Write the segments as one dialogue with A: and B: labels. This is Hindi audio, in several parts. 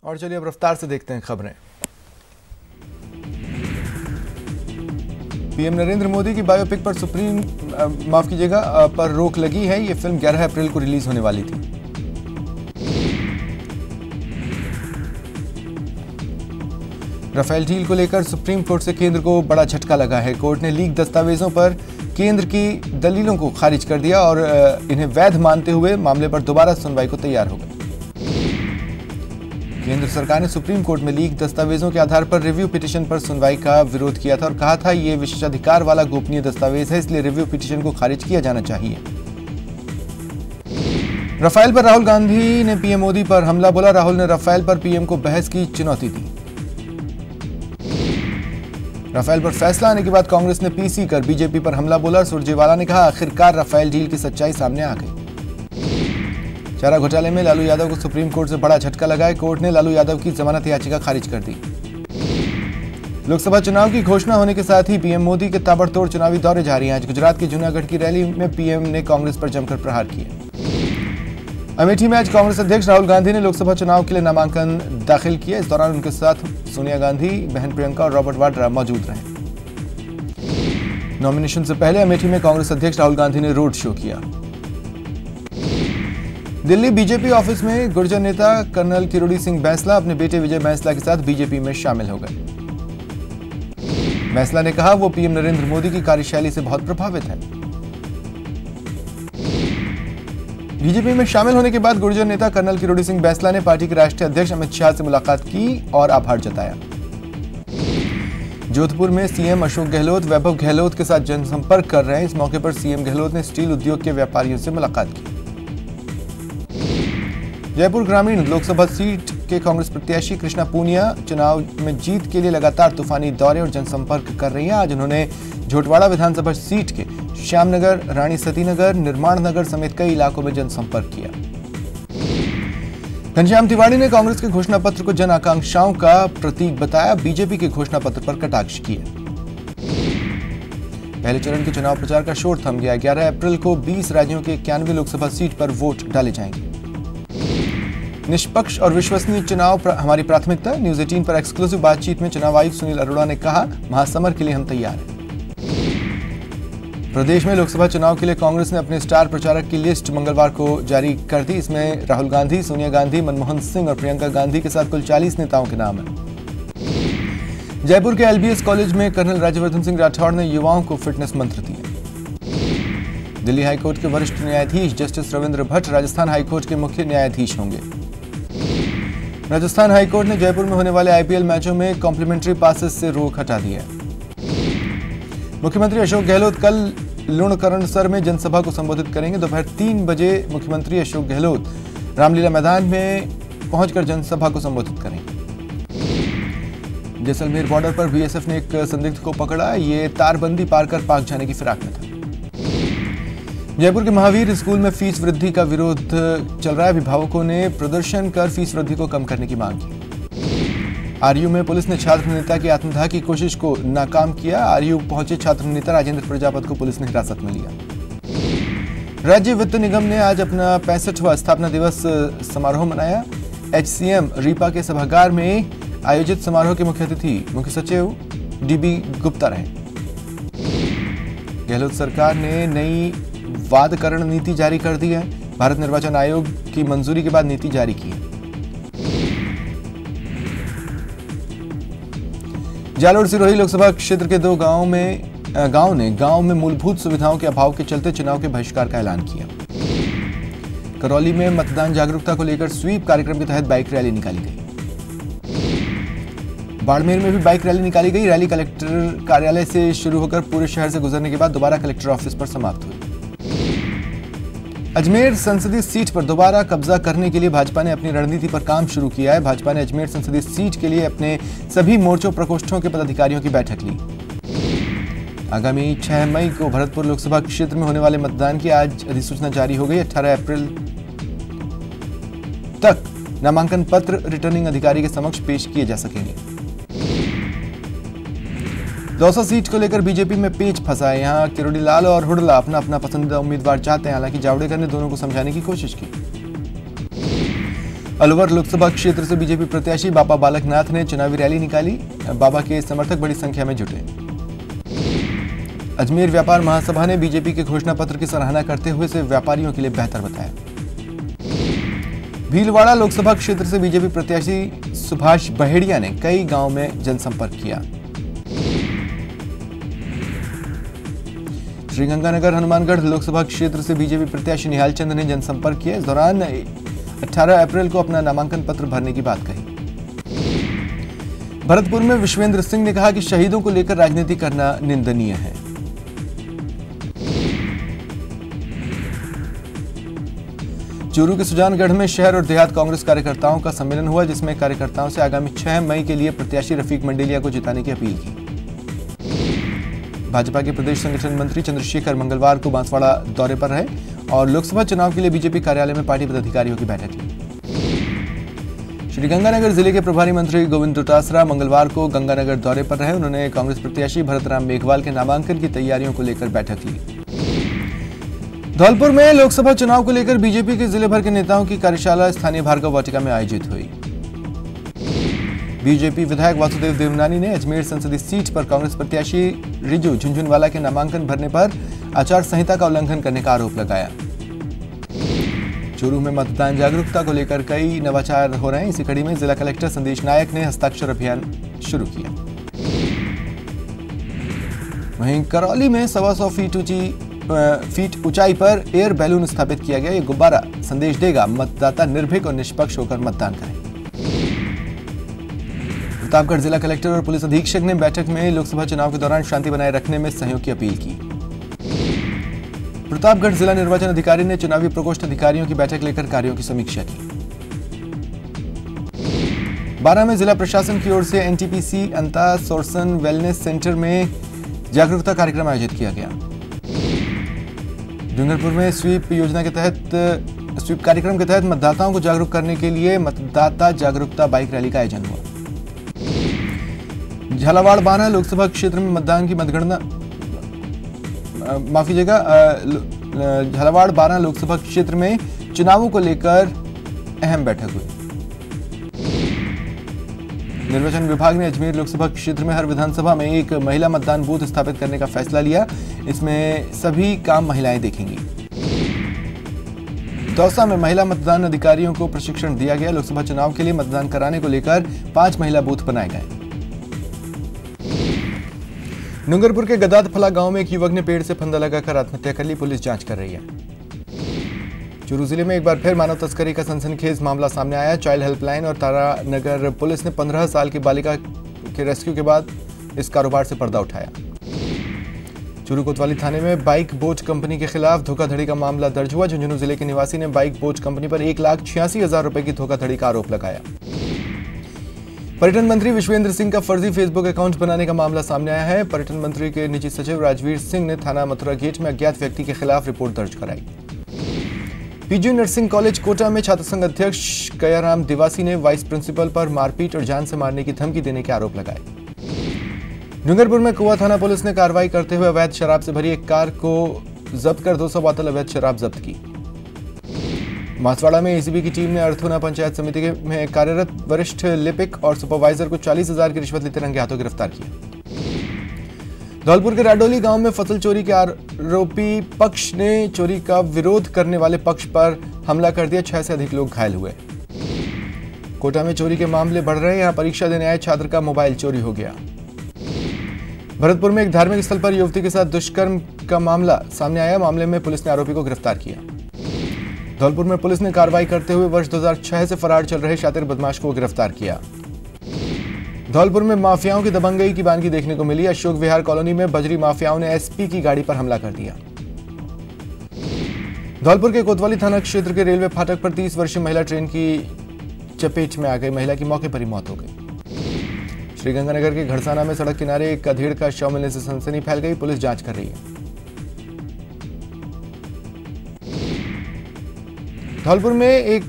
A: और चलिए अब रफ्तार से देखते हैं खबरें। पीएम नरेंद्र मोदी की बायोपिक पर पर रोक लगी है। ये फिल्म 11 अप्रैल को रिलीज होने वाली थी। राफेल डील को लेकर सुप्रीम कोर्ट से केंद्र को बड़ा झटका लगा है। कोर्ट ने लीक दस्तावेजों पर केंद्र की दलीलों को खारिज कर दिया और इन्हें वैध मानते हुए मामले पर दोबारा सुनवाई को तैयार हो गए। केंद्र सरकार ने सुप्रीम कोर्ट में लीक दस्तावेजों के आधार पर रिव्यू पिटीशन पर सुनवाई का विरोध किया था और कहा था ये विशेषाधिकार वाला गोपनीय दस्तावेज है, इसलिए रिव्यू पिटीशन को खारिज किया जाना चाहिए। राफेल पर राहुल गांधी ने पीएम मोदी पर हमला बोला। राहुल ने राफेल पर पीएम को बहस की चुनौती दी। राफेल पर फैसला आने के बाद कांग्रेस ने पीसी कर बीजेपी पर हमला बोला। सुरजेवाला ने कहा आखिरकार राफेल डील की सच्चाई सामने आ गई। चारा घोटाले में लालू यादव को सुप्रीम कोर्ट से बड़ा झटका लगा है। कोर्ट ने लालू यादव की जमानत याचिका खारिज कर दी। लोकसभा चुनाव की घोषणा होने के साथ ही पीएम मोदी के ताबड़तोड़ चुनावी दौरे जारी हैं। आज गुजरात के जूनागढ़ की रैली में पीएम ने कांग्रेस पर जमकर प्रहार किए। अमेठी में आज कांग्रेस अध्यक्ष राहुल गांधी ने लोकसभा चुनाव के लिए नामांकन दाखिल किया। इस दौरान उनके साथ सोनिया गांधी, बहन प्रियंका और रॉबर्ट वाड्रा मौजूद रहे। नॉमिनेशन से पहले अमेठी में कांग्रेस अध्यक्ष राहुल गांधी ने रोड शो किया। दिल्ली बीजेपी ऑफिस में गुर्जर नेता कर्नल किरोड़ी सिंह बैंसला अपने बेटे विजय बैंसला के साथ बीजेपी में शामिल हो गए। बैंसला ने कहा वो पीएम नरेंद्र मोदी की कार्यशैली से बहुत प्रभावित है। बीजेपी में शामिल होने के बाद गुर्जर नेता कर्नल किरोड़ी सिंह बैंसला ने पार्टी के राष्ट्रीय अध्यक्ष अमित शाह से मुलाकात की और आभार जताया। जोधपुर में सीएम अशोक गहलोत वैभव गहलोत के साथ जनसंपर्क कर रहे हैं। इस मौके पर सीएम गहलोत ने स्टील उद्योग के व्यापारियों से मुलाकात की। जयपुर ग्रामीण लोकसभा सीट के कांग्रेस प्रत्याशी कृष्णा पूनिया चुनाव में जीत के लिए लगातार तूफानी दौरे और जनसंपर्क कर रही हैं। आज उन्होंने झोटवाड़ा विधानसभा सीट के श्यामनगर, रानी सती नगर, निर्माण नगर समेत कई इलाकों में जनसंपर्क किया। घनश्याम तिवारी ने कांग्रेस के घोषणा पत्र को जन आकांक्षाओं का प्रतीक बताया। बीजेपी के घोषणा पत्र पर कटाक्ष किए। पहले चरण के चुनाव प्रचार का शोर थम गया। 11 अप्रैल को 20 राज्यों के 91 लोकसभा सीट पर वोट डाले जाएंगे। निष्पक्ष और विश्वसनीय चुनाव हमारी प्राथमिकता। न्यूज 18 पर एक्सक्लूसिव बातचीत में चुनाव आयुक्त सुनील अरोड़ा ने कहा महासमर के लिए हम तैयार हैं। प्रदेश में लोकसभा चुनाव के लिए कांग्रेस ने अपने स्टार प्रचारक की लिस्ट मंगलवार को जारी कर दी। इसमें राहुल गांधी, सोनिया गांधी, मनमोहन सिंह और प्रियंका गांधी के साथ कुल 40 नेताओं के नाम हैं। जयपुर के एलबीएस कॉलेज में कर्नल राज्यवर्धन सिंह राठौड़ ने युवाओं को फिटनेस मंत्र दिए। दिल्ली हाईकोर्ट के वरिष्ठ न्यायाधीश जस्टिस रविंद्र भट्ट राजस्थान हाईकोर्ट के मुख्य न्यायाधीश होंगे। राजस्थान हाईकोर्ट ने जयपुर में होने वाले आईपीएल मैचों में कॉम्प्लीमेंट्री पासेस से रोक हटा दी है। मुख्यमंत्री अशोक गहलोत कल लुणकरणसर में जनसभा को संबोधित करेंगे। दोपहर 3 बजे मुख्यमंत्री अशोक गहलोत रामलीला मैदान में पहुंचकर जनसभा को संबोधित करेंगे। जैसलमेर बॉर्डर पर बीएसएफ ने एक संदिग्ध को पकड़ा। ये तारबंदी पार कर पाक जाने की फिराक में था। जयपुर के महावीर स्कूल में फीस वृद्धि का विरोध चल रहा है। अभिभावकों ने प्रदर्शन कर फीस वृद्धि को कम करने की मांग की। आरयू में पुलिस ने छात्र नेता की आत्मदाह की कोशिश को नाकाम किया। आरयू पहुंचे छात्र नेता राजेंद्र प्रजापत को पुलिस ने हिरासत में लिया। राज्य वित्त निगम ने आज अपना 65वां स्थापना दिवस समारोह मनाया। एचसीएम रीपा के सभागार में आयोजित समारोह के मुख्य अतिथि मुख्य सचिव डीबी गुप्ता रहे। गहलोत सरकार ने नई वादकरण नीति जारी कर दी है। भारत निर्वाचन आयोग की मंजूरी के बाद नीति जारी की है। जालोर सिरोही लोकसभा क्षेत्र के 2 गांव में मूलभूत सुविधाओं के अभाव के चलते चुनाव के बहिष्कार का ऐलान किया। करौली में मतदान जागरूकता को लेकर स्वीप कार्यक्रम के तहत बाइक रैली निकाली गई। बाड़मेर में भी बाइक रैली निकाली गई। रैली कलेक्टर कार्यालय से शुरू होकर पूरे शहर से गुजरने के बाद दोबारा कलेक्टर ऑफिस पर समाप्त हुई। अजमेर संसदीय सीट पर दोबारा कब्जा करने के लिए भाजपा ने अपनी रणनीति पर काम शुरू किया है। भाजपा ने अजमेर संसदीय सीट के लिए अपने सभी मोर्चों प्रकोष्ठों के पदाधिकारियों की बैठक ली। आगामी 6 मई को भरतपुर लोकसभा क्षेत्र में होने वाले मतदान की आज अधिसूचना जारी हो गई। 18 अप्रैल तक नामांकन पत्र रिटर्निंग अधिकारी के समक्ष पेश किए जा सकेंगे। दौसा सीट को लेकर बीजेपी में पेच फंसा है। यहां किरोड़ी लाल और हुडला अपना अपना पसंदीदा उम्मीदवार चाहते हैं। हालांकि जावड़ेकर ने दोनों को समझाने की कोशिश की। अलवर लोकसभा क्षेत्र से बीजेपी प्रत्याशी बाबा बालकनाथ ने चुनावी रैली निकाली। बाबा के समर्थक बड़ी संख्या में जुटे। अजमेर व्यापार महासभा ने बीजेपी के घोषणा पत्र की सराहना करते हुए इसे व्यापारियों के लिए बेहतर बताया। भीलवाड़ा लोकसभा क्षेत्र से बीजेपी प्रत्याशी सुभाष बहेड़िया ने कई गांव में जनसंपर्क किया। श्रीगंगानगर हनुमानगढ़ लोकसभा क्षेत्र से बीजेपी प्रत्याशी निहाल चंद ने जनसंपर्क किया। इस दौरान 18 अप्रैल को अपना नामांकन पत्र भरने की बात कही। भरतपुर में विश्वेंद्र सिंह ने कहा कि शहीदों को लेकर राजनीति करना निंदनीय है। चूरू के सुजानगढ़ में शहर और देहात कांग्रेस कार्यकर्ताओं का सम्मेलन हुआ, जिसमें कार्यकर्ताओं से आगामी 6 मई के लिए प्रत्याशी रफीक मंडेलिया को जिताने की अपील की। भाजपा के प्रदेश संगठन मंत्री चंद्रशेखर मंगलवार को बांसवाड़ा दौरे पर रहे और लोकसभा चुनाव के लिए बीजेपी कार्यालय में पार्टी पदाधिकारियों की बैठक ली। श्रीगंगानगर जिले के प्रभारी मंत्री गोविंद डोटासरा मंगलवार को गंगानगर दौरे पर रहे। उन्होंने कांग्रेस प्रत्याशी भरतराम मेघवाल के नामांकन की तैयारियों को लेकर बैठक ली। धौलपुर में लोकसभा चुनाव को लेकर बीजेपी के जिले भर के नेताओं की कार्यशाला स्थानीय भार्गव वाटिका में आयोजित हुई। बीजेपी विधायक वासुदेव देवनानी ने अजमेर संसदीय सीट पर कांग्रेस प्रत्याशी रिजू झुंझुनवाला के नामांकन भरने पर आचार संहिता का उल्लंघन करने का आरोप लगाया। चूरू में मतदान जागरूकता को लेकर कई नवाचार हो रहे हैं। इसी कड़ी में जिला कलेक्टर संदेश नायक ने हस्ताक्षर अभियान शुरू किया। वहीं करौली में 125 फीट ऊंचाई पर एयर बैलून स्थापित किया गया। ये गुब्बारा संदेश देगा, मतदाता निर्भीक और निष्पक्ष होकर मतदान करें। प्रतापगढ़ जिला कलेक्टर और पुलिस अधीक्षक ने बैठक में लोकसभा चुनाव के दौरान शांति बनाए रखने में सहयोग की अपील की। प्रतापगढ़ जिला निर्वाचन अधिकारी ने चुनावी प्रकोष्ठ अधिकारियों की बैठक लेकर कार्यों की समीक्षा की। 12 में जिला प्रशासन की ओर से एनटीपीसी अंता सोर्सन वेलनेस सेंटर में जागरूकता कार्यक्रम आयोजित किया गया। डूंगरपुर में स्वीप कार्यक्रम के तहत मतदाताओं को जागरूक करने के लिए मतदाता जागरूकता बाइक रैली का आयोजन हुआ। झालावाड़ बाना लोकसभा क्षेत्र में मतदान की मतगणना झालावाड़ बाना लोकसभा क्षेत्र में चुनावों को लेकर अहम बैठक हुई। निर्वाचन विभाग ने अजमेर लोकसभा क्षेत्र में हर विधानसभा में एक महिला मतदान बूथ स्थापित करने का फैसला लिया। इसमें सभी काम महिलाएं देखेंगी। दौसा में महिला मतदान अधिकारियों को प्रशिक्षण दिया गया। लोकसभा चुनाव के लिए मतदान कराने को लेकर 5 महिला बूथ बनाए गए। डूंगरपुर के गदादफला गांव में एक युवक ने पेड़ से फंदा लगाकर आत्महत्या कर ली। पुलिस जांच कर रही है। चूरू जिले में एक बार फिर मानव तस्करी का सनसनीखेज मामला सामने आया। चाइल्ड हेल्पलाइन और तारानगर पुलिस ने 15 साल की बालिका के रेस्क्यू के बाद इस कारोबार से पर्दा उठाया। चूरू कोतवाली थाने में बाइक बोझ कंपनी के खिलाफ धोखाधड़ी का मामला दर्ज हुआ। झुंझुनू जिले के निवासी ने बाइक बोझ कंपनी पर 1,86,000 रुपए की धोखाधड़ी का आरोप लगाया। पर्यटन मंत्री विश्वेंद्र सिंह का फर्जी फेसबुक अकाउंट बनाने का मामला सामने आया है। पर्यटन मंत्री के निजी सचिव राजवीर सिंह ने थाना मथुरा गेट में अज्ञात व्यक्ति के खिलाफ रिपोर्ट दर्ज कराई। पीजी नर्सिंग कॉलेज कोटा में छात्र संघ अध्यक्ष कयाराम दिवासी ने वाइस प्रिंसिपल पर मारपीट और जान से मारने की धमकी देने के आरोप लगाए। डूंगरपुर में कुआ थाना पुलिस ने कार्रवाई करते हुए अवैध शराब से भरी एक कार को जब्त कर 200 बोतल अवैध शराब जब्त की। बांसवाड़ा में एसीबी की टीम ने अर्थोना पंचायत समिति में कार्यरत वरिष्ठ लिपिक और सुपरवाइजर को 40,000 की रिश्वत लेते रंगे हाथों गिरफ्तार किया। धौलपुर के राडोली गांव में फसल चोरी के आरोपी पक्ष ने चोरी का विरोध करने वाले पक्ष पर हमला कर दिया। 6 से अधिक लोग घायल हुए। कोटा में चोरी के मामले बढ़ रहे हैं। यहां परीक्षा देने आए छात्र का मोबाइल चोरी हो गया। भरतपुर में एक धार्मिक स्थल पर युवती के साथ दुष्कर्म का मामला सामने आया। मामले में पुलिस ने आरोपी को गिरफ्तार किया। धौलपुर में पुलिस ने कार्रवाई करते हुए वर्ष 2006 से फरार चल रहे शातिर बदमाश को गिरफ्तार किया। धौलपुर में माफियाओं की दबंगई की बानगी देखने को मिली। अशोक विहार कॉलोनी में बजरी माफियाओं ने एसपी की गाड़ी पर हमला कर दिया। धौलपुर के कोतवाली थाना क्षेत्र के रेलवे फाटक पर 30 वर्षीय महिला ट्रेन की चपेट में आ गई। महिला की मौके पर ही मौत हो गई। श्रीगंगानगर के घड़साना में सड़क किनारे एक अधेड़ का शव मिलने से सनसनी फैल गई। पुलिस जांच कर रही है। धौलपुर में एक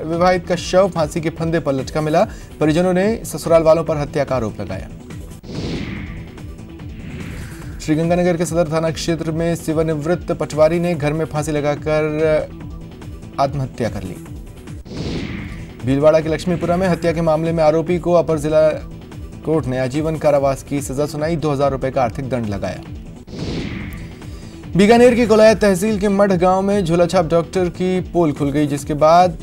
A: विवाहित का शव फांसी के फंदे पर लटका मिला। परिजनों ने ससुराल वालों पर हत्या का आरोप लगाया। श्रीगंगानगर के सदर थाना क्षेत्र में सेवानिवृत्त पटवारी ने घर में फांसी लगाकर आत्महत्या कर ली। भीलवाड़ा के लक्ष्मीपुरा में हत्या के मामले में आरोपी को अपर जिला कोर्ट ने आजीवन कारावास की सजा सुनाई, 2000 रुपए का आर्थिक दंड लगाया। बीकानेर की कोलायत तहसील के मठ गांव में झोलाछाप डॉक्टर की पोल खुल गई, जिसके बाद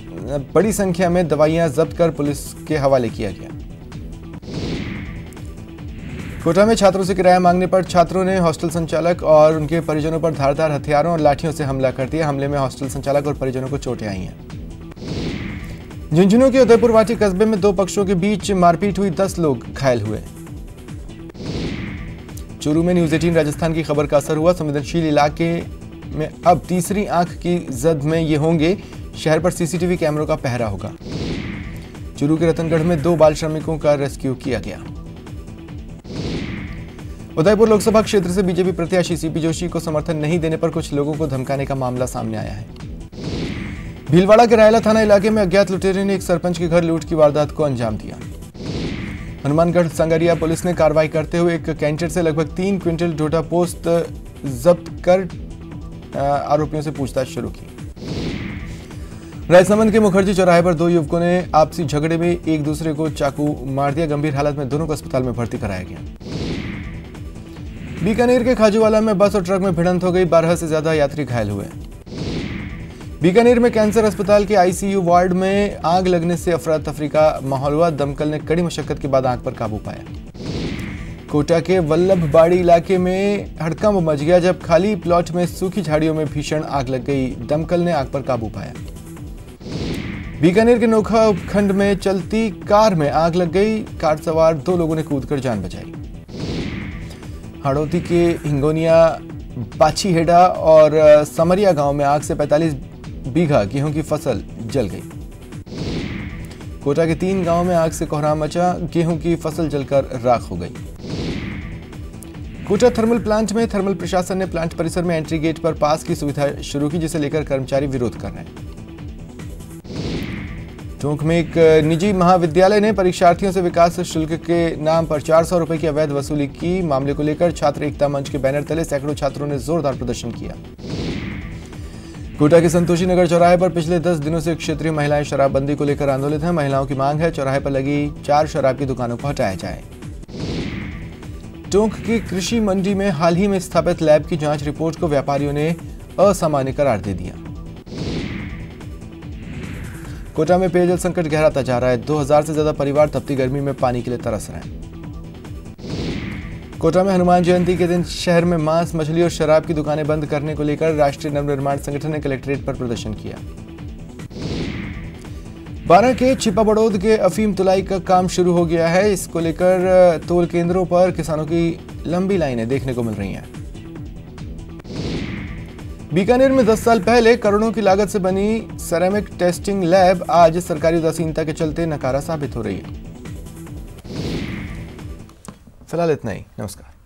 A: बड़ी संख्या में दवाइयां जब्त कर पुलिस के हवाले किया गया। कोटा में छात्रों से किराया मांगने पर छात्रों ने हॉस्टल संचालक और उनके परिजनों पर धारदार हथियारों और लाठियों से हमला कर दिया। हमले में हॉस्टल संचालक और परिजनों को चोटें आई हैं। झुंझुनू के उदयपुर वाटी कस्बे में दो पक्षों के बीच मारपीट हुई, 10 लोग घायल हुए। चूरू में न्यूज 18 राजस्थान की खबर का असर हुआ। संवेदनशील इलाके में अब तीसरी आंख की जद में ये होंगे। शहर पर सीसीटीवी कैमरों का पहरा होगा। चूरू के रतनगढ़ में 2 बाल श्रमिकों का रेस्क्यू किया गया। उदयपुर लोकसभा क्षेत्र से बीजेपी प्रत्याशी सीपी जोशी को समर्थन नहीं देने पर कुछ लोगों को धमकाने का मामला सामने आया है। भीलवाड़ा के रायला थाना इलाके में अज्ञात लुटेरे ने एक सरपंच के घर लूट की वारदात को अंजाम दिया। हनुमानगढ़ संगरिया पुलिस ने कार्रवाई करते हुए एक कैंटर से लगभग 3 क्विंटल डोडा पोस्त जब्त कर आरोपियों से पूछताछ शुरू की। राजसमंद के मुखर्जी चौराहे पर 2 युवकों ने आपसी झगड़े में एक दूसरे को चाकू मार दिया। गंभीर हालत में दोनों को अस्पताल में भर्ती कराया गया। बीकानेर के खाजूवाला में बस और ट्रक में भिड़ंत हो गई, 12 से ज्यादा यात्री घायल हुए। बीकानेर में कैंसर अस्पताल के आईसीयू वार्ड में आग लगने से अफरा तफरी का माहौल हुआ। दमकल ने कड़ी मशक्कत के बाद आग पर काबू पाया। कोटा के वल्लभबाड़ी इलाके में हड़कंप मच गया जब खाली प्लॉट में सूखी झाड़ियों में भीषण आग लग गई। दमकल ने आग पर काबू पाया। बीकानेर के नोखा उपखंड में चलती कार में आग लग गई। कार सवार 2 लोगों ने कूदकर जान बचाई। हाड़ौती के हिंगोनिया, बाछीहेड़ा और समरिया गांव में आग से 45 बीघा गेहूं की फसल जल गई। कोटा के 3 गांवों में आग से कोहराम मचा, गेहूं की फसल जलकर राख हो गई। कोटा थर्मल प्लांट में थर्मल प्रशासन ने प्लांट परिसर में एंट्री गेट पर पास की सुविधा शुरू की, जिसे लेकर कर्मचारी विरोध कर रहे हैं। टोंक में एक निजी महाविद्यालय ने परीक्षार्थियों से विकास शुल्क के नाम पर 400 रुपए की अवैध वसूली की। मामले को लेकर छात्र एकता मंच के बैनर तले सैकड़ों छात्रों ने जोरदार प्रदर्शन किया। कोटा के संतोषी नगर चौराहे पर पिछले 10 दिनों से क्षेत्रीय महिलाएं शराबबंदी को लेकर आंदोलित हैं। महिलाओं की मांग है चौराहे पर लगी 4 शराब की दुकानों को हटाया जाए। टोंक की कृषि मंडी में हाल ही में स्थापित लैब की जांच रिपोर्ट को व्यापारियों ने असामान्य करार दे दिया। कोटा में पेयजल संकट गहराता जा रहा है। 2000 से ज्यादा परिवार तपती गर्मी में पानी के लिए तरस रहे हैं। कोटा में हनुमान जयंती के दिन शहर में मांस, मछली और शराब की दुकानें बंद करने को लेकर राष्ट्रीय नवनिर्माण संगठन ने कलेक्ट्रेट पर प्रदर्शन किया। 12 के छिपा बड़ौद के अफीम तुलाई का काम शुरू हो गया है। इसको लेकर तोल केंद्रों पर किसानों की लंबी लाइनें देखने को मिल रही हैं। बीकानेर में 10 साल पहले करोड़ों की लागत से बनी सेरेमिक टेस्टिंग लैब आज सरकारी उदासीनता के चलते नकारा साबित हो रही है। फिलहाल इतना ही। नमस्कार।